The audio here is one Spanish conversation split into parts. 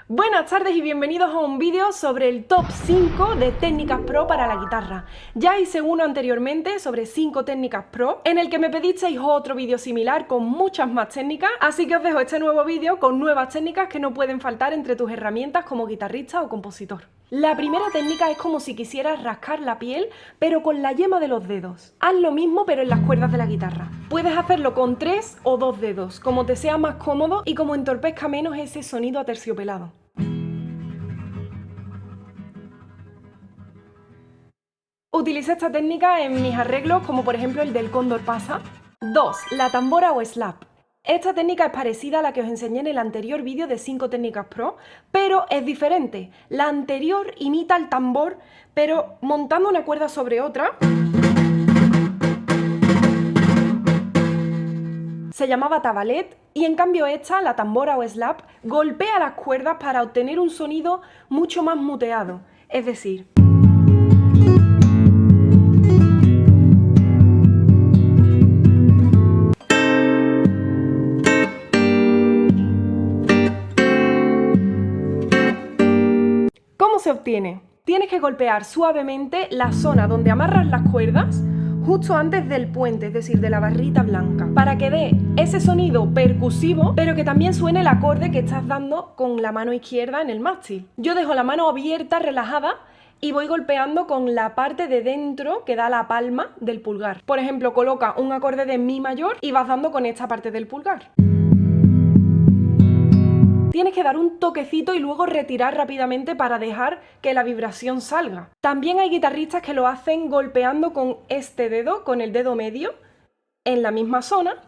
Buenas tardes y bienvenidos a un vídeo sobre el top 5 de técnicas pro para la guitarra. Ya hice uno anteriormente sobre 5 técnicas pro, en el que me pedisteis otro vídeo similar con muchas más técnicas, así que os dejo este nuevo vídeo con nuevas técnicas que no pueden faltar entre tus herramientas como guitarrista o compositor. La primera técnica es como si quisieras rascar la piel, pero con la yema de los dedos. Haz lo mismo pero en las cuerdas de la guitarra. Puedes hacerlo con 3 o 2 dedos, como te sea más cómodo y como entorpezca menos ese sonido aterciopelado. Utilicé esta técnica en mis arreglos, como por ejemplo el del cóndor pasa. 2. La tambora o slap. Esta técnica es parecida a la que os enseñé en el anterior vídeo de 5 técnicas pro, pero es diferente. La anterior imita el tambor, pero montando una cuerda sobre otra. Se llamaba tabalet y en cambio esta, la tambora o slap, golpea las cuerdas para obtener un sonido mucho más muteado, es decir, ¿cómo se obtiene? Tienes que golpear suavemente la zona donde amarras las cuerdas justo antes del puente, es decir, de la barrita blanca, para que dé ese sonido percusivo, pero que también suene el acorde que estás dando con la mano izquierda en el mástil. Yo dejo la mano abierta, relajada, y voy golpeando con la parte de dentro que da la palma del pulgar. Por ejemplo, coloca un acorde de mi mayor y vas dando con esta parte del pulgar. Tienes que dar un toquecito y luego retirar rápidamente para dejar que la vibración salga. También hay guitarristas que lo hacen golpeando con este dedo, con el dedo medio, en la misma zona.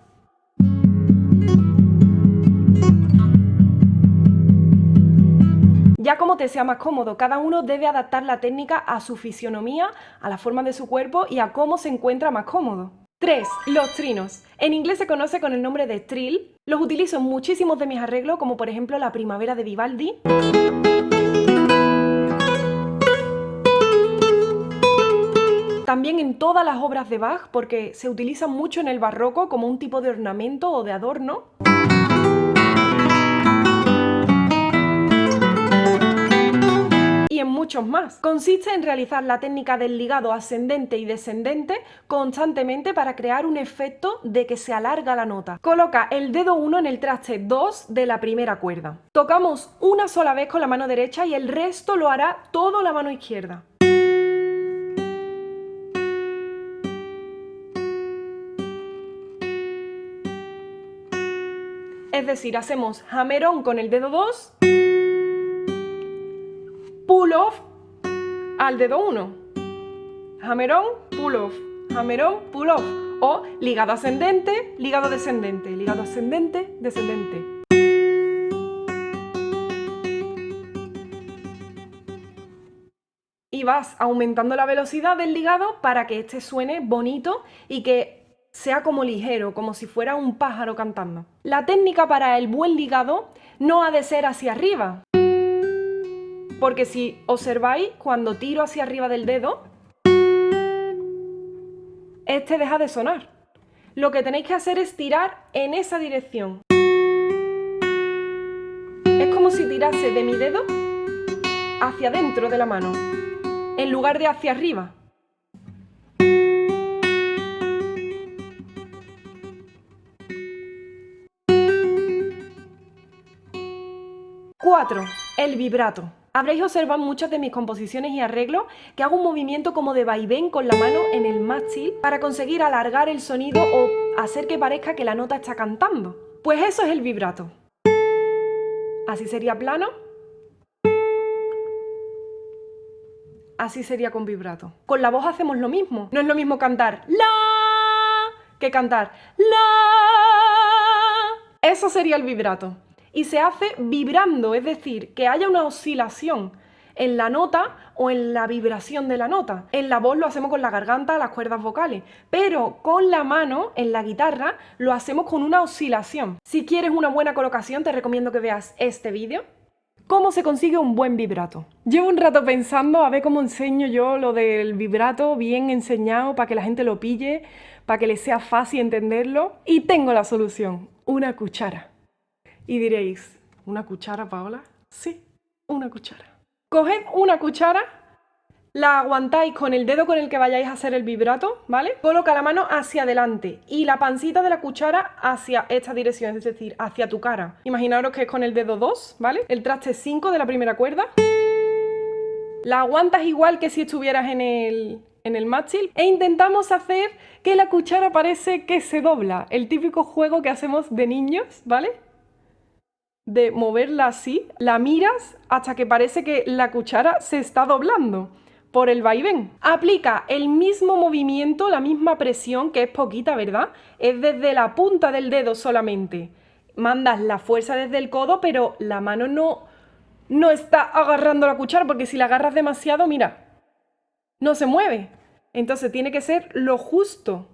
Ya como te sea más cómodo, cada uno debe adaptar la técnica a su fisionomía, a la forma de su cuerpo y a cómo se encuentra más cómodo. 3. Los trinos. En inglés se conoce con el nombre de trill. Los utilizo en muchísimos de mis arreglos, como por ejemplo La Primavera de Vivaldi. También en todas las obras de Bach, porque se utilizan mucho en el barroco como un tipo de ornamento o de adorno. Y en muchos más. Consiste en realizar la técnica del ligado ascendente y descendente constantemente para crear un efecto de que se alarga la nota. Coloca el dedo 1 en el traste 2 de la primera cuerda. Tocamos una sola vez con la mano derecha y el resto lo hará todo la mano izquierda. Es decir, hacemos hammer-on con el dedo 2, pull-off al dedo 1. Hammer-on, pull-off, hammer-on, pull-off. O ligado ascendente, ligado descendente, ligado ascendente, descendente. Y vas aumentando la velocidad del ligado para que este suene bonito y que sea como ligero, como si fuera un pájaro cantando. La técnica para el buen ligado no ha de ser hacia arriba, porque si observáis, cuando tiro hacia arriba del dedo, este deja de sonar. Lo que tenéis que hacer es tirar en esa dirección. Es como si tirase de mi dedo hacia dentro de la mano, en lugar de hacia arriba. 4. El vibrato. Habréis observado en muchas de mis composiciones y arreglos que hago un movimiento como de vaivén con la mano en el mástil para conseguir alargar el sonido o hacer que parezca que la nota está cantando. Pues eso es el vibrato. Así sería plano. Así sería con vibrato. Con la voz hacemos lo mismo. No es lo mismo cantar la que cantar la. Eso sería el vibrato. Y se hace vibrando, es decir, que haya una oscilación en la nota o en la vibración de la nota. En la voz lo hacemos con la garganta, las cuerdas vocales, pero con la mano, en la guitarra, lo hacemos con una oscilación. Si quieres una buena colocación, te recomiendo que veas este vídeo. ¿Cómo se consigue un buen vibrato? Llevo un rato pensando a ver cómo enseño yo lo del vibrato bien enseñado para que la gente lo pille, para que les sea fácil entenderlo. Y tengo la solución, una cuchara. Y diréis, ¿una cuchara, Paola? Sí, una cuchara. Coged una cuchara, la aguantáis con el dedo con el que vayáis a hacer el vibrato, ¿vale? Coloca la mano hacia adelante y la pancita de la cuchara hacia esta dirección, es decir, hacia tu cara. Imaginaros que es con el dedo 2, ¿vale? El traste 5 de la primera cuerda. La aguantas igual que si estuvieras en el mástil e intentamos hacer que la cuchara parece que se dobla. El típico juego que hacemos de niños, ¿vale? De moverla así, la miras hasta que parece que la cuchara se está doblando por el vaivén. Aplica el mismo movimiento, la misma presión, que es poquita, ¿verdad? Es desde la punta del dedo solamente. Mandas la fuerza desde el codo, pero la mano no está agarrando la cuchara, porque si la agarras demasiado, mira, no se mueve. Entonces tiene que ser lo justo.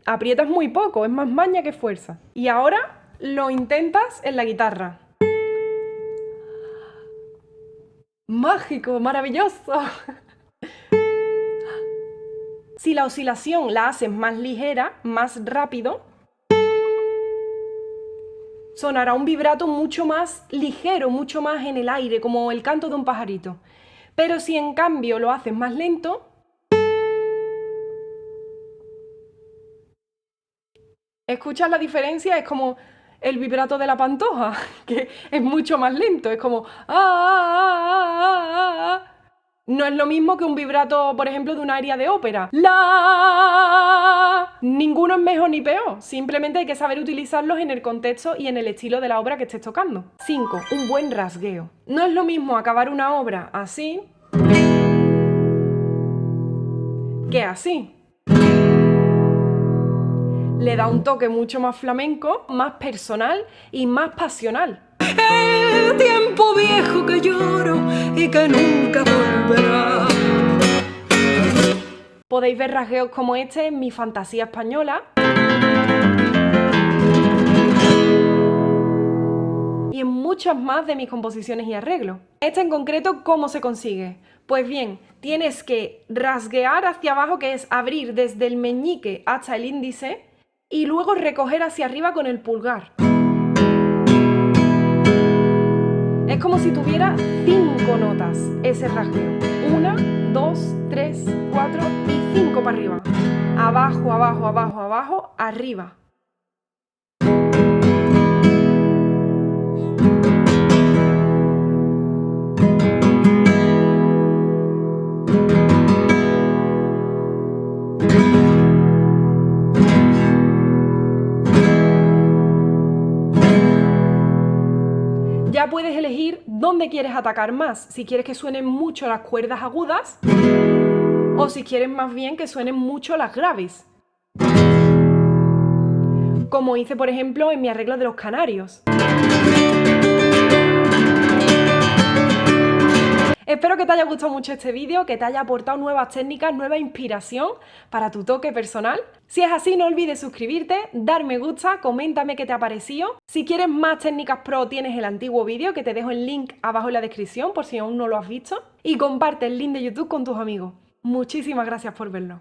Aprietas muy poco, es más maña que fuerza. Y ahora lo intentas en la guitarra. ¡Mágico! ¡Maravilloso! Si la oscilación la haces más ligera, más rápido, sonará un vibrato mucho más ligero, mucho más en el aire, como el canto de un pajarito. Pero si en cambio lo haces más lento, ¿escuchas la diferencia? Es como el vibrato de la pantoja, que es mucho más lento, es como No es lo mismo que un vibrato, por ejemplo, de una aria de ópera. La. Ninguno es mejor ni peor, simplemente hay que saber utilizarlos en el contexto y en el estilo de la obra que estés tocando. 5. Un buen rasgueo. No es lo mismo acabar una obra así que así. Le da un toque mucho más flamenco, más personal y más pasional. El tiempo viejo que lloro y que nunca volverá. Podéis ver rasgueos como este en Mi Fantasía Española. Y en muchas más de mis composiciones y arreglos. Este en concreto, ¿cómo se consigue? Pues bien, tienes que rasguear hacia abajo, que es abrir desde el meñique hasta el índice, y luego recoger hacia arriba con el pulgar. Es como si tuviera 5 notas ese rasgueo. 1, 2, 3, 4 y 5 para arriba. Abajo, abajo, abajo, abajo, arriba. Ya puedes elegir dónde quieres atacar más, si quieres que suenen mucho las cuerdas agudas o si quieres más bien que suenen mucho las graves. Como hice, por ejemplo, en mi arreglo de los canarios. Espero que te haya gustado mucho este vídeo, que te haya aportado nuevas técnicas, nueva inspiración para tu toque personal. Si es así, no olvides suscribirte, dar me gusta, coméntame qué te ha parecido. Si quieres más técnicas pro, tienes el antiguo vídeo que te dejo el link abajo en la descripción por si aún no lo has visto. Y comparte el link de YouTube con tus amigos. Muchísimas gracias por verlo.